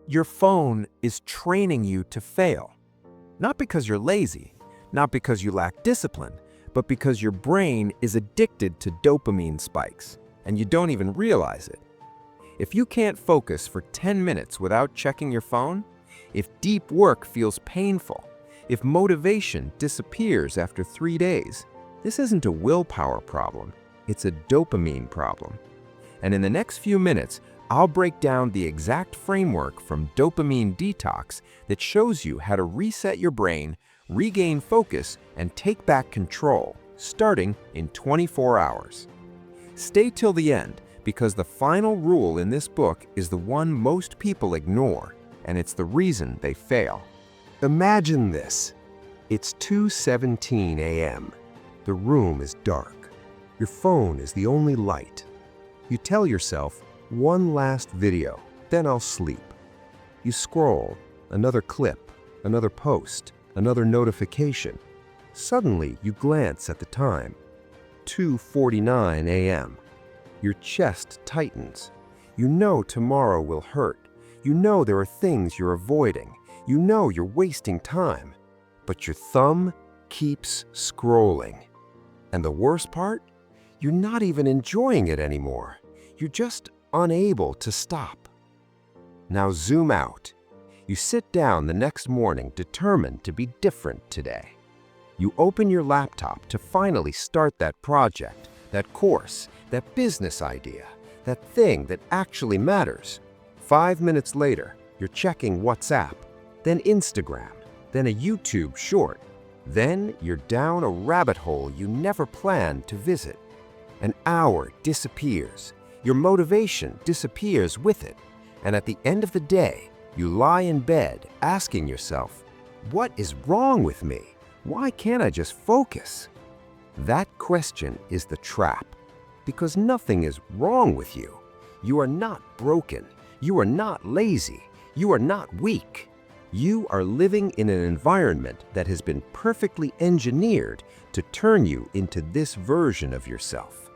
Your phone is training you to fail. Not because you're lazy, not because you lack discipline, but because your brain is addicted to dopamine spikes, and you don't even realize it. If you can't focus for 10 minutes without checking your phone, if deep work feels painful, if motivation disappears after 3 days, this isn't a willpower problem, it's a dopamine problem. And in the next few minutes, I'll break down the exact framework from Dopamine Detox that shows you how to reset your brain, regain focus, and take back control, starting in 24 hours. Stay till the end, because the final rule in this book is the one most people ignore, and it's the reason they fail. Imagine this. It's 2:17 a.m. The room is dark. Your phone is the only light. You tell yourself, one last video, then I'll sleep. You scroll, another clip, another post, another notification. Suddenly, you glance at the time. 2:49 a.m. Your chest tightens. You know tomorrow will hurt. You know there are things you're avoiding. You know you're wasting time. But your thumb keeps scrolling. And the worst part? You're not even enjoying it anymore. You're just unable to stop. Now zoom out. You sit down the next morning determined to be different today. You open your laptop to finally start that project, that course, that business idea, that thing that actually matters. 5 minutes later, you're checking WhatsApp, then Instagram, then a YouTube short. Then you're down a rabbit hole you never planned to visit. An hour disappears. Your motivation disappears with it. And at the end of the day, you lie in bed asking yourself, what is wrong with me? Why can't I just focus? That question is the trap, because nothing is wrong with you. You are not broken. You are not lazy. You are not weak. You are living in an environment that has been perfectly engineered to turn you into this version of yourself.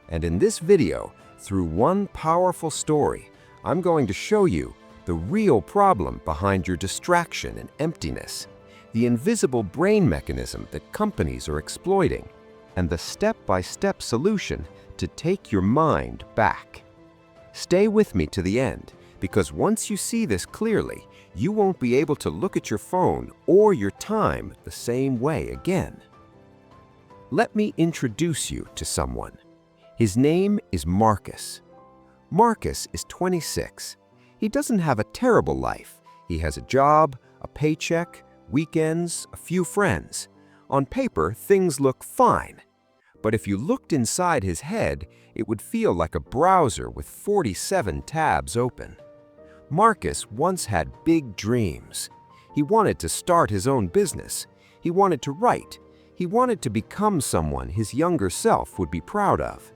And in this video, through one powerful story, I'm going to show you the real problem behind your distraction and emptiness, the invisible brain mechanism that companies are exploiting, and the step-by-step solution to take your mind back. Stay with me to the end, because once you see this clearly, you won't be able to look at your phone or your time the same way again. Let me introduce you to someone. His name is Marcus. Marcus is 26. He doesn't have a terrible life. He has a job, a paycheck, weekends, a few friends. On paper, things look fine. But if you looked inside his head, it would feel like a browser with 47 tabs open. Marcus once had big dreams. He wanted to start his own business. He wanted to write. He wanted to become someone his younger self would be proud of.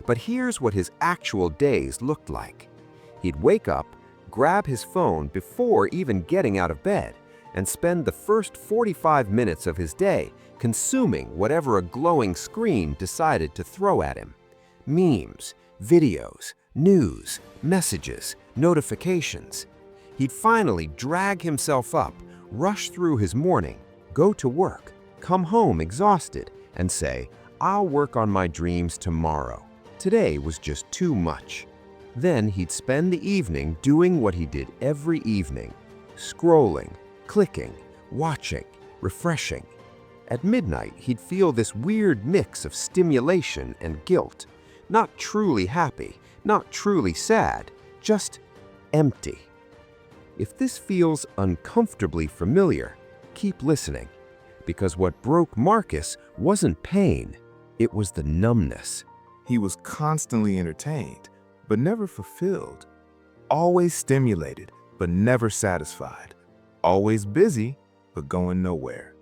But here's what his actual days looked like. He'd wake up, grab his phone before even getting out of bed, and spend the first 45 minutes of his day consuming whatever a glowing screen decided to throw at him. Memes, videos, news, messages, notifications. He'd finally drag himself up, rush through his morning, go to work, come home exhausted, and say, I'll work on my dreams tomorrow. Today was just too much. Then he'd spend the evening doing what he did every evening, scrolling, clicking, watching, refreshing. At midnight, he'd feel this weird mix of stimulation and guilt. Not truly happy, not truly sad, just empty. If this feels uncomfortably familiar, keep listening, because what broke Marcus wasn't pain, it was the numbness. He was constantly entertained, but never fulfilled. Always stimulated, but never satisfied. Always busy, but going nowhere.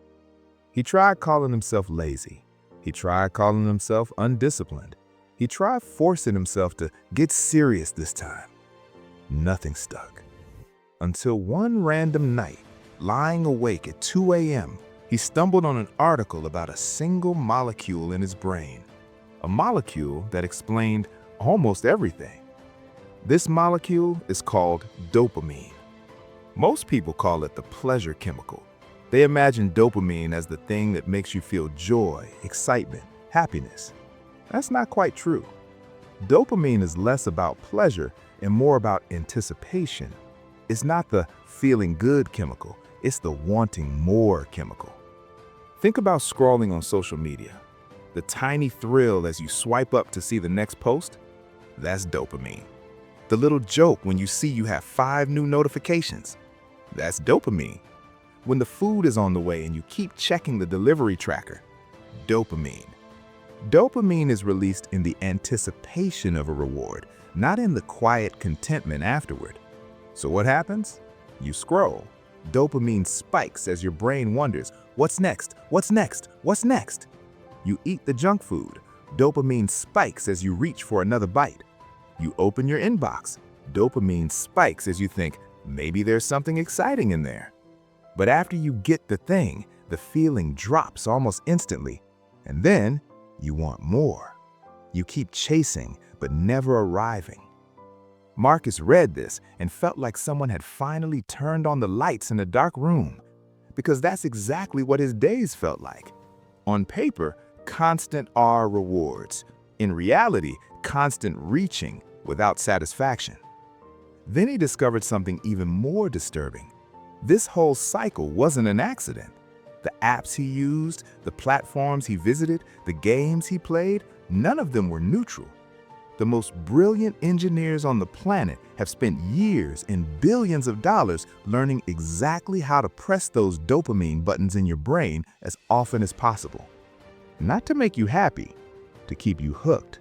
He tried calling himself lazy. He tried calling himself undisciplined. He tried forcing himself to get serious this time. Nothing stuck. Until one random night, lying awake at 2 a.m., he stumbled on an article about a single molecule in his brain. A molecule that explained almost everything. This molecule is called dopamine. Most people call it the pleasure chemical. They imagine dopamine as the thing that makes you feel joy, excitement, happiness. That's not quite true. Dopamine is less about pleasure and more about anticipation. It's not the feeling good chemical, it's the wanting more chemical. Think about scrolling on social media. The tiny thrill as you swipe up to see the next post, that's dopamine. The little joke when you see you have 5 new notifications, that's dopamine. When the food is on the way and you keep checking the delivery tracker, dopamine. Dopamine is released in the anticipation of a reward, not in the quiet contentment afterward. So what happens? You scroll. Dopamine spikes as your brain wonders, what's next? What's next? What's next? You eat the junk food. Dopamine spikes as you reach for another bite. You open your inbox. Dopamine spikes as you think, maybe there's something exciting in there. But after you get the thing, the feeling drops almost instantly. And then you want more. You keep chasing, but never arriving. Marcus read this and felt like someone had finally turned on the lights in a dark room, because that's exactly what his days felt like. On paper, constant R rewards. In reality, constant reaching without satisfaction. Then he discovered something even more disturbing. This whole cycle wasn't an accident. The apps he used, the platforms he visited, the games he played, none of them were neutral. The most brilliant engineers on the planet have spent years and billions of dollars learning exactly how to press those dopamine buttons in your brain as often as possible. Not to make you happy, to keep you hooked,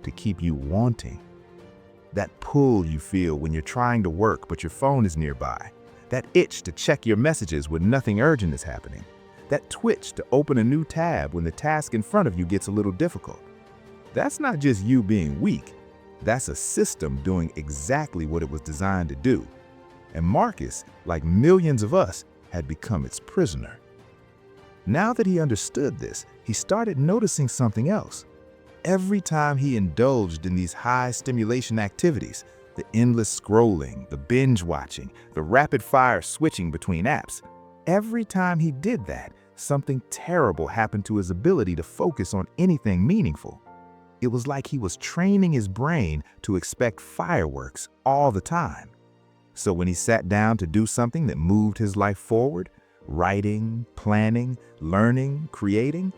to keep you wanting. That pull you feel when you're trying to work but your phone is nearby. That itch to check your messages when nothing urgent is happening. That twitch to open a new tab when the task in front of you gets a little difficult. That's not just you being weak. That's a system doing exactly what it was designed to do. And Marcus, like millions of us, had become its prisoner. Now that he understood this, he started noticing something else. Every time he indulged in these high stimulation activities, the endless scrolling, the binge watching, the rapid fire switching between apps, every time he did that, something terrible happened to his ability to focus on anything meaningful. It was like he was training his brain to expect fireworks all the time. So when he sat down to do something that moved his life forward, writing, planning, learning, creating,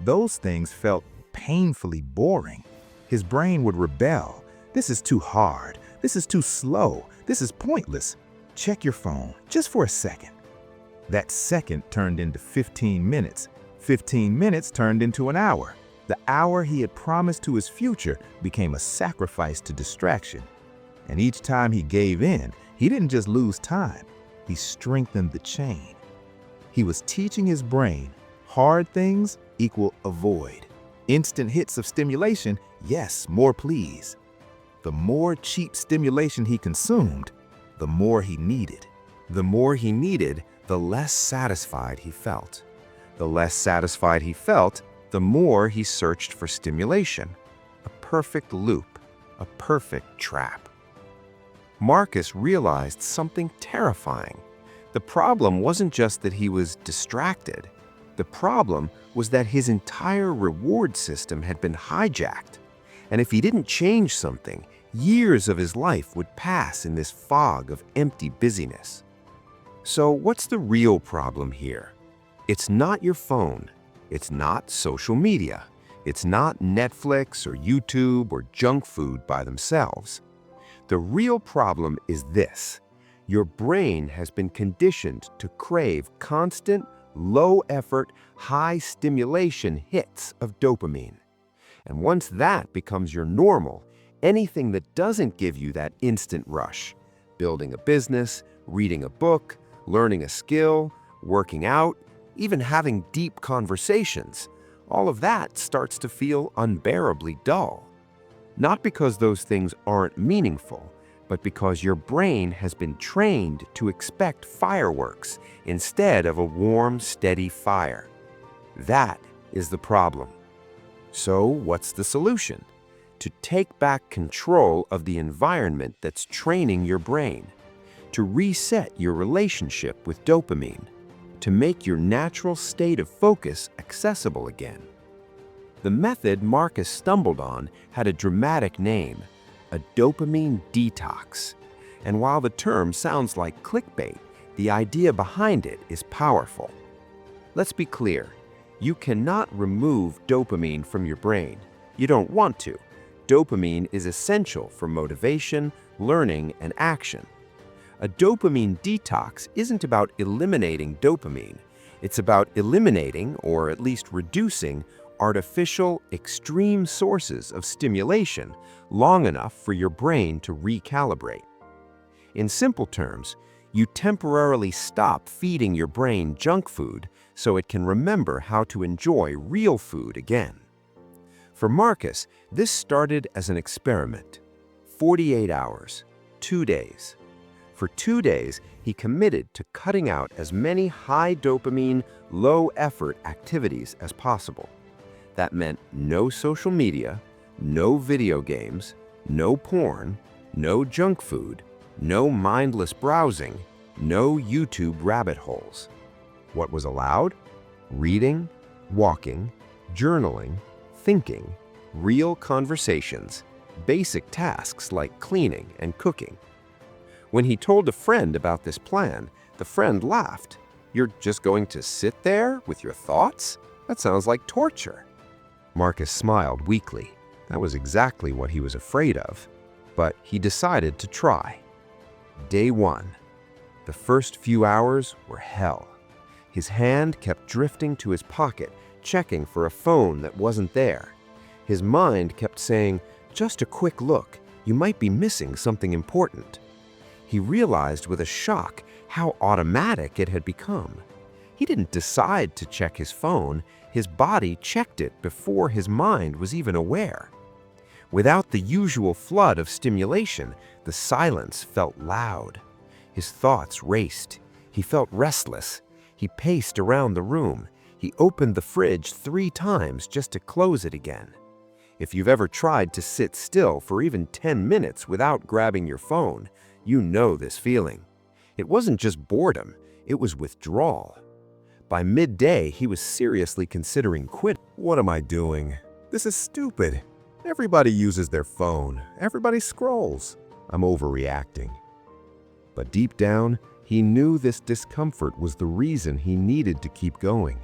those things felt painfully boring. His brain would rebel. This is too hard. This is too slow. This is pointless. Check your phone just for a second. That second turned into 15 minutes. 15 minutes turned into an hour. The hour he had promised to his future became a sacrifice to distraction. And each time he gave in, he didn't just lose time, he strengthened the chain. He was teaching his brain, hard things equal avoid. Instant hits of stimulation, yes, more please. The more cheap stimulation he consumed, the more he needed. The more he needed, the less satisfied he felt. The less satisfied he felt, the more he searched for stimulation. A perfect loop, a perfect trap. Marcus realized something terrifying. The problem wasn't just that he was distracted. The problem was that his entire reward system had been hijacked. And if he didn't change something, years of his life would pass in this fog of empty busyness. So what's the real problem here? It's not your phone. It's not social media. It's not Netflix or YouTube or junk food by themselves. The real problem is this. Your brain has been conditioned to crave constant, low-effort, high-stimulation hits of dopamine. And once that becomes your normal, anything that doesn't give you that instant rush, building a business, reading a book, learning a skill, working out, even having deep conversations, all of that starts to feel unbearably dull. Not because those things aren't meaningful, but because your brain has been trained to expect fireworks instead of a warm, steady fire. That is the problem. So what's the solution? To take back control of the environment that's training your brain. to reset your relationship with dopamine, to make your natural state of focus accessible again. The method Marcus stumbled on had a dramatic name, a dopamine detox. And while the term sounds like clickbait, the idea behind it is powerful. Let's be clear, you cannot remove dopamine from your brain. You don't want to. Dopamine is essential for motivation, learning, and action. A dopamine detox isn't about eliminating dopamine. It's about eliminating, or at least reducing, artificial, extreme sources of stimulation long enough for your brain to recalibrate. In simple terms, you temporarily stop feeding your brain junk food so it can remember how to enjoy real food again. For Marcus, this started as an experiment. 48 hours, 2 days. For 2 days, he committed to cutting out as many high-dopamine, low-effort activities as possible. That meant no social media, no video games, no porn, no junk food, no mindless browsing, no YouTube rabbit holes. What was allowed? Reading, walking, journaling, thinking, real conversations, basic tasks like cleaning and cooking. When he told a friend about this plan, the friend laughed. "You're just going to sit there with your thoughts? That sounds like torture." Marcus smiled weakly. That was exactly what he was afraid of. But he decided to try. Day 1. The first few hours were hell. His hand kept drifting to his pocket, checking for a phone that wasn't there. His mind kept saying, "Just a quick look, you might be missing something important." He realized with a shock how automatic it had become. He didn't decide to check his phone, his body checked it before his mind was even aware. Without the usual flood of stimulation, the silence felt loud. His thoughts raced. He felt restless. He paced around the room. He opened the fridge 3 times just to close it again. If you've ever tried to sit still for even 10 minutes without grabbing your phone, you know this feeling. It wasn't just boredom, it was withdrawal. By midday, he was seriously considering quitting. What am I doing? This is stupid. Everybody uses their phone. Everybody scrolls. I'm overreacting. But deep down, he knew this discomfort was the reason he needed to keep going.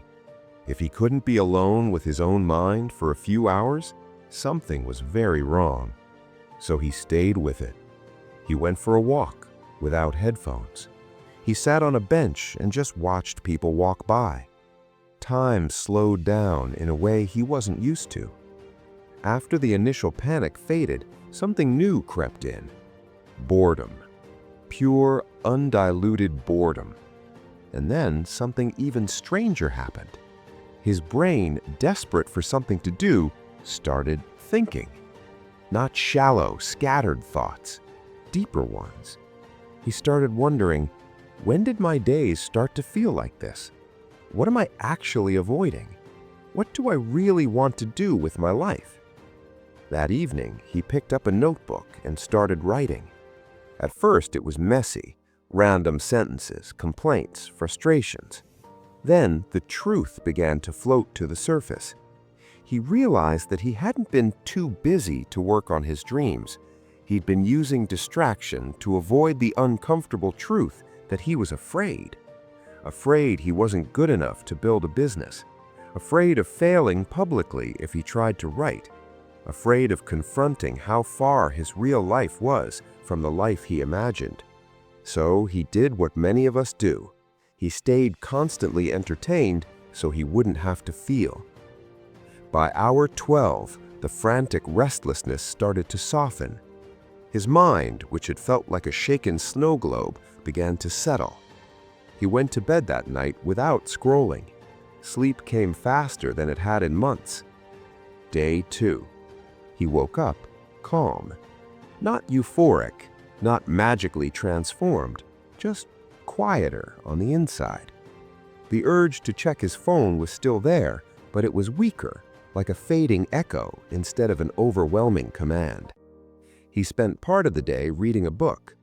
If he couldn't be alone with his own mind for a few hours, something was very wrong. So he stayed with it. He went for a walk without headphones. He sat on a bench and just watched people walk by. Time slowed down in a way he wasn't used to. After the initial panic faded, something new crept in. Boredom. Pure, undiluted boredom. And then something even stranger happened. His brain, desperate for something to do, started thinking. Not shallow, scattered thoughts, deeper ones. He started wondering, when did my days start to feel like this? What am I actually avoiding? What do I really want to do with my life? That evening, he picked up a notebook and started writing. At first, it was messy, random sentences, complaints, frustrations. Then, the truth began to float to the surface. He realized that he hadn't been too busy to work on his dreams. He'd been using distraction to avoid the uncomfortable truth that he was afraid. Afraid he wasn't good enough to build a business. Afraid of failing publicly if he tried to write. Afraid of confronting how far his real life was from the life he imagined. So he did what many of us do. He stayed constantly entertained so he wouldn't have to feel. By hour 12, the frantic restlessness started to soften. His mind, which had felt like a shaken snow globe, began to settle. He went to bed that night without scrolling. Sleep came faster than it had in months. Day 2. He woke up, calm. Not euphoric, not magically transformed, just quieter on the inside. The urge to check his phone was still there, but it was weaker, like a fading echo instead of an overwhelming command. He spent part of the day reading a book.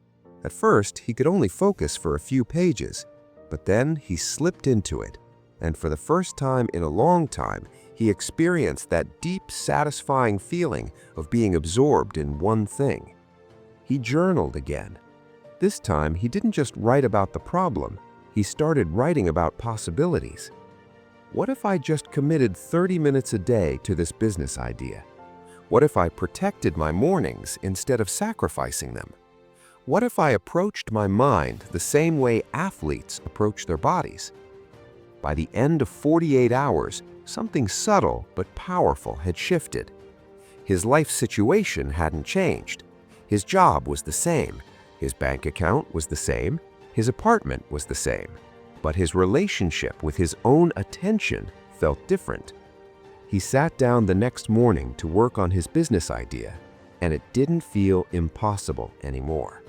At first, he could only focus for a few pages, but then he slipped into it, and for the first time in a long time, he experienced that deep, satisfying feeling of being absorbed in one thing. He journaled again. This time, he didn't just write about the problem, he started writing about possibilities. What if I just committed 30 minutes a day to this business idea? What if I protected my mornings instead of sacrificing them? What if I approached my mind the same way athletes approach their bodies? By the end of 48 hours, something subtle but powerful had shifted. His life situation hadn't changed. His job was the same. His bank account was the same. His apartment was the same. But his relationship with his own attention felt different. He sat down the next morning to work on his business idea, and it didn't feel impossible anymore.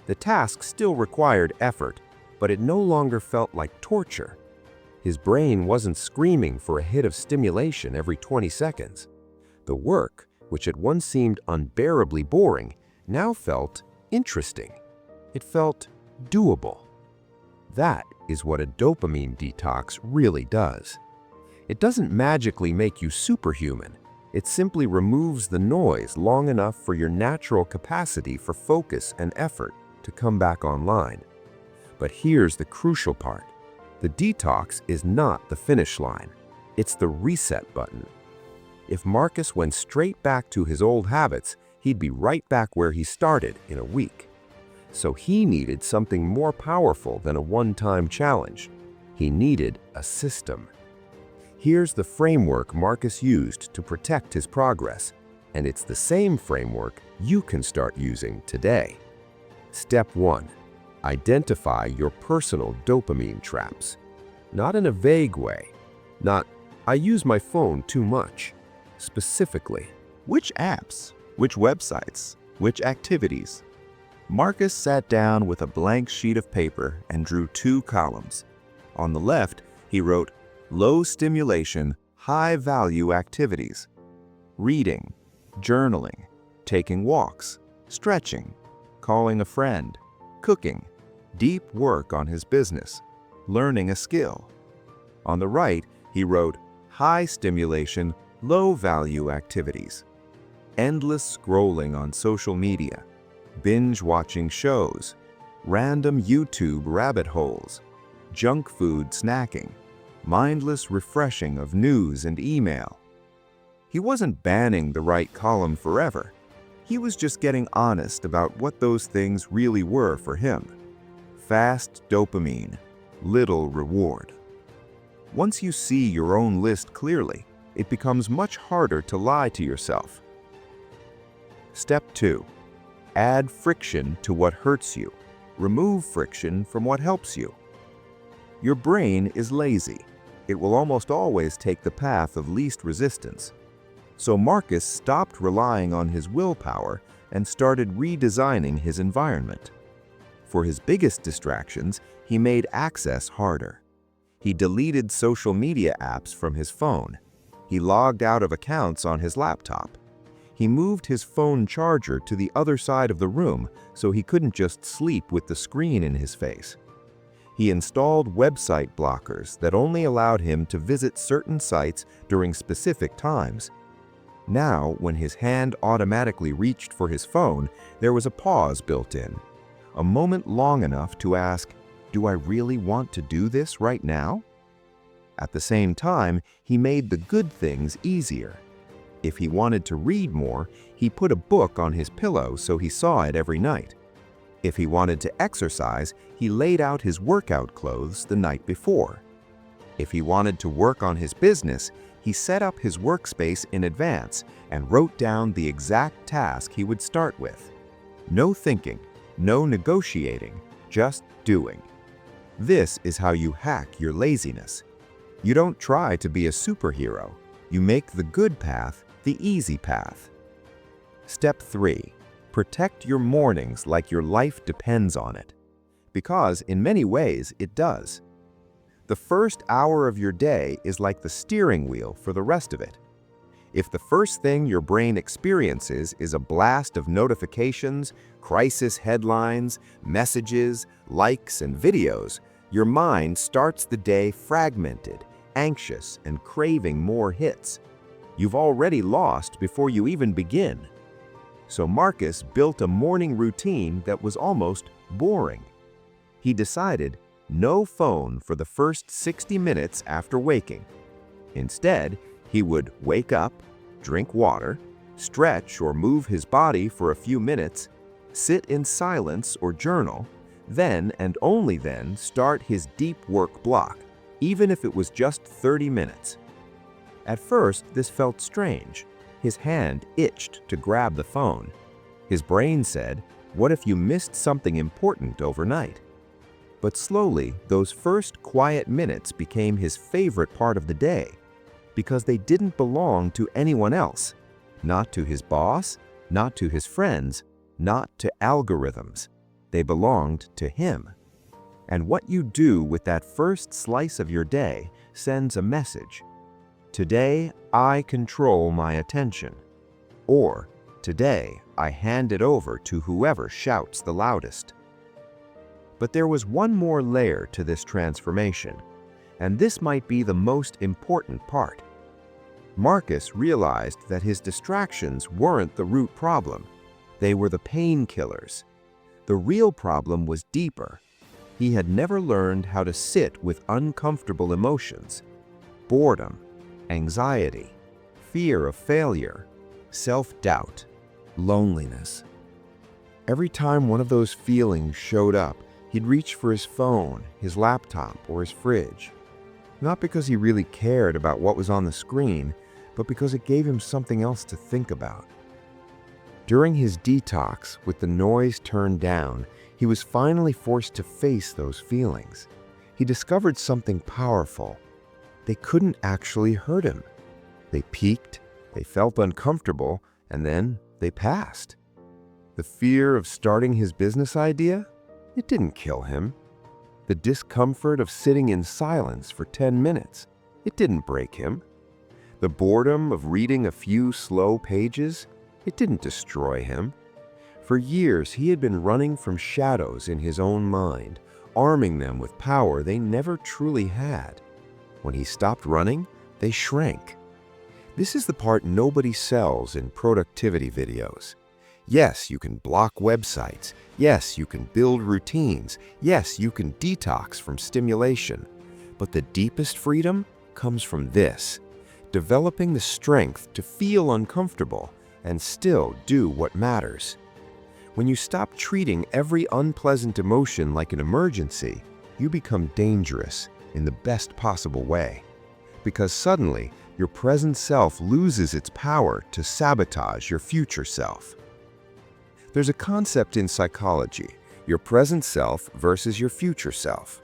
The task still required effort, but it no longer felt like torture. His brain wasn't screaming for a hit of stimulation every 20 seconds. The work, which had once seemed unbearably boring, now felt interesting. It felt doable. That is what a dopamine detox really does. It doesn't magically make you superhuman. It simply removes the noise long enough for your natural capacity for focus and effort to come back online. But here's the crucial part. The detox is not the finish line. It's the reset button. If Marcus went straight back to his old habits, he'd be right back where he started in a week. So he needed something more powerful than a one-time challenge. He needed a system. Here's the framework Marcus used to protect his progress, and it's the same framework you can start using today. Step 1. Identify your personal dopamine traps. Not in a vague way. Not, I use my phone too much. Specifically, Which apps? Which websites? Which activities? Marcus sat down with a blank sheet of paper and drew 2 columns. On the left, he wrote, low stimulation, high value activities. Reading, journaling, taking walks, stretching, calling a friend, cooking, deep work on his business, learning a skill. On the right, he wrote, high stimulation, low value activities. Endless scrolling on social media, binge watching shows, random YouTube rabbit holes, junk food snacking, mindless refreshing of news and email. He wasn't banning the right column forever. He was just getting honest about what those things really were for him. Fast dopamine, little reward. Once you see your own list clearly, it becomes much harder to lie to yourself. Step 2. Add friction to what hurts you. Remove friction from what helps you. Your brain is lazy. It will almost always take the path of least resistance. So Marcus stopped relying on his willpower and started redesigning his environment. For his biggest distractions, he made access harder. He deleted social media apps from his phone. He logged out of accounts on his laptop. He moved his phone charger to the other side of the room so he couldn't just sleep with the screen in his face. He installed website blockers that only allowed him to visit certain sites during specific times. Now, when his hand automatically reached for his phone, there was a pause built in. A moment long enough to ask, do I really want to do this right now? At the same time, he made the good things easier. If he wanted to read more, he put a book on his pillow so he saw it every night. If he wanted to exercise, he laid out his workout clothes the night before. If he wanted to work on his business, he set up his workspace in advance and wrote down the exact task he would start with. No thinking, no negotiating, just doing. This is how you hack your laziness. You don't try to be a superhero. You make the good path the easy path. Step 3. Protect your mornings like your life depends on it. Because in many ways it does. The first hour of your day is like the steering wheel for the rest of it. If the first thing your brain experiences is a blast of notifications, crisis headlines, messages, likes, and videos, your mind starts the day fragmented, anxious, and craving more hits. You've already lost before you even begin. So Marcus built a morning routine that was almost boring. He decided no phone for the first 60 minutes after waking. Instead, he would wake up, drink water, stretch or move his body for a few minutes, sit in silence or journal, then and only then start his deep work block, even if it was just 30 minutes. At first, this felt strange. His hand itched to grab the phone. His brain said, "What if you missed something important overnight?" But slowly, those first quiet minutes became his favorite part of the day, because they didn't belong to anyone else, not to his boss, not to his friends, not to algorithms. They belonged to him. And what you do with that first slice of your day sends a message. Today, I control my attention. Or, today, I hand it over to whoever shouts the loudest. But there was one more layer to this transformation, and this might be the most important part. Marcus realized that his distractions weren't the root problem. They were the painkillers. The real problem was deeper. He had never learned how to sit with uncomfortable emotions: boredom, anxiety, fear of failure, self-doubt, loneliness. Every time one of those feelings showed up, he'd reach for his phone, his laptop, or his fridge. Not because he really cared about what was on the screen, but because it gave him something else to think about. During his detox, with the noise turned down, he was finally forced to face those feelings. He discovered something powerful. They couldn't actually hurt him. They peaked, they felt uncomfortable, and then they passed. The fear of starting his business idea? It didn't kill him. The discomfort of sitting in silence for 10 minutes? It didn't break him. The boredom of reading a few slow pages? It didn't destroy him. For years, he had been running from shadows in his own mind, arming them with power they never truly had. When he stopped running, they shrank. This is the part nobody sells in productivity videos. Yes, you can block websites. Yes, you can build routines. Yes, you can detox from stimulation. But the deepest freedom comes from this: developing the strength to feel uncomfortable and still do what matters. When you stop treating every unpleasant emotion like an emergency, you become dangerous in the best possible way. Because suddenly, your present self loses its power to sabotage your future self. There's a concept in psychology: your present self versus your future self.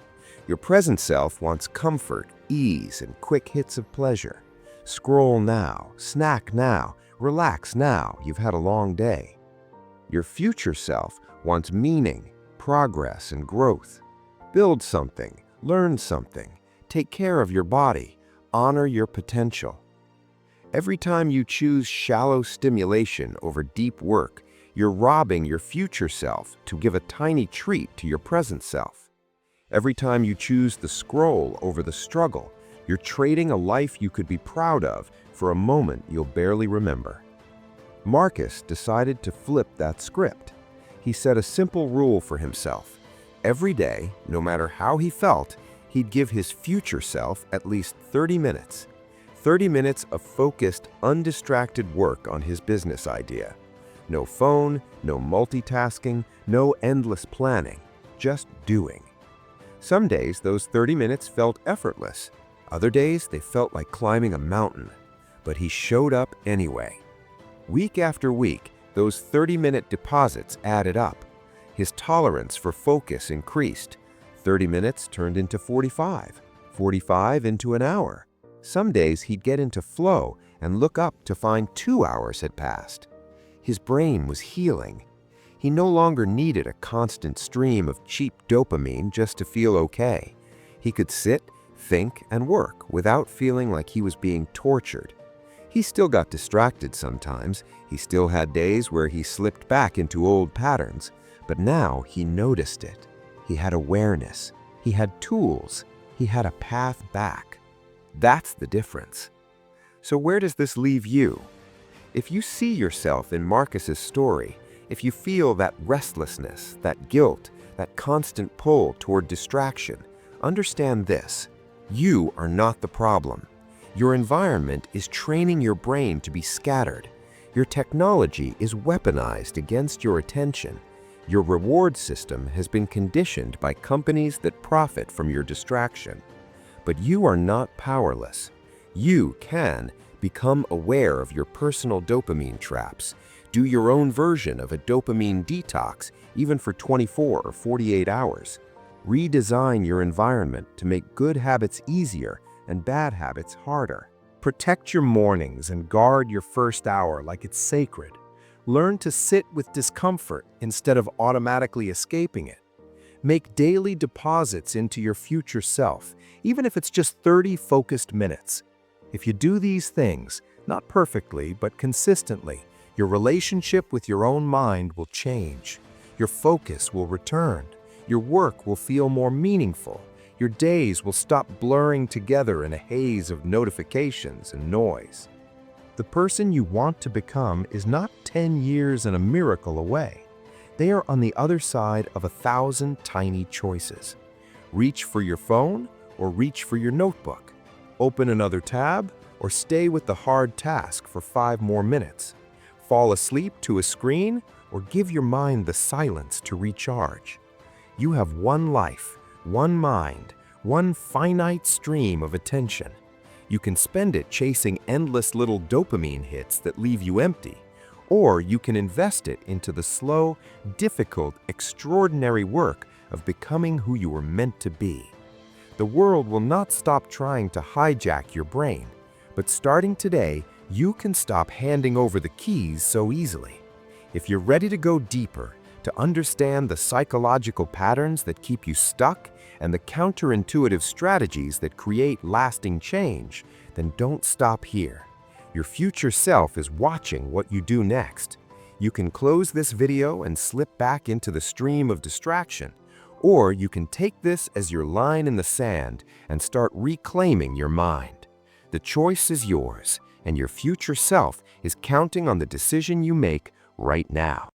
Your present self wants comfort, ease, and quick hits of pleasure. Scroll now, snack now, relax now, you've had a long day. Your future self wants meaning, progress, and growth. Build something, learn something, take care of your body, honor your potential. Every time you choose shallow stimulation over deep work, you're robbing your future self to give a tiny treat to your present self. Every time you choose the scroll over the struggle, you're trading a life you could be proud of for a moment you'll barely remember. Marcus decided to flip that script. He set a simple rule for himself. Every day, no matter how he felt, he'd give his future self at least 30 minutes. 30 minutes of focused, undistracted work on his business idea. No phone, no multitasking, no endless planning, just doing. Some days, those 30 minutes felt effortless. Other days, they felt like climbing a mountain. But he showed up anyway. Week after week, those 30-minute deposits added up. His tolerance for focus increased. 30 minutes turned into 45, 45 into an hour. Some days he'd get into flow and look up to find 2 hours had passed. His brain was healing. He no longer needed a constant stream of cheap dopamine just to feel okay. He could sit, think, and work without feeling like he was being tortured. He still got distracted sometimes. He still had days where he slipped back into old patterns. But now he noticed it. He had awareness. He had tools. He had a path back. That's the difference. So where does this leave you? If you see yourself in Marcus's story, if you feel that restlessness, that guilt, that constant pull toward distraction, understand this: you are not the problem. Your environment is training your brain to be scattered. Your technology is weaponized against your attention. Your reward system has been conditioned by companies that profit from your distraction. But you are not powerless. You can become aware of your personal dopamine traps. Do your own version of a dopamine detox, even for 24 or 48 hours. Redesign your environment to make good habits easier and bad habits harder. Protect your mornings and guard your first hour like it's sacred. Learn to sit with discomfort instead of automatically escaping it. Make daily deposits into your future self, even if it's just 30 focused minutes. If you do these things, not perfectly but consistently, your relationship with your own mind will change. Your focus will return. Your work will feel more meaningful. Your days will stop blurring together in a haze of notifications and noise. The person you want to become is not 10 years and a miracle away. They are on the other side of 1,000 tiny choices. Reach for your phone or reach for your notebook. Open another tab or stay with the hard task for 5 more minutes. Fall asleep to a screen or give your mind the silence to recharge. You have one life, one mind, one finite stream of attention. You can spend it chasing endless little dopamine hits that leave you empty, or you can invest it into the slow, difficult, extraordinary work of becoming who you were meant to be. The world will not stop trying to hijack your brain, but starting today, you can stop handing over the keys so easily. If you're ready to go deeper, to understand the psychological patterns that keep you stuck and the counterintuitive strategies that create lasting change, then don't stop here. Your future self is watching what you do next. You can close this video and slip back into the stream of distraction, or you can take this as your line in the sand and start reclaiming your mind. The choice is yours, and your future self is counting on the decision you make right now.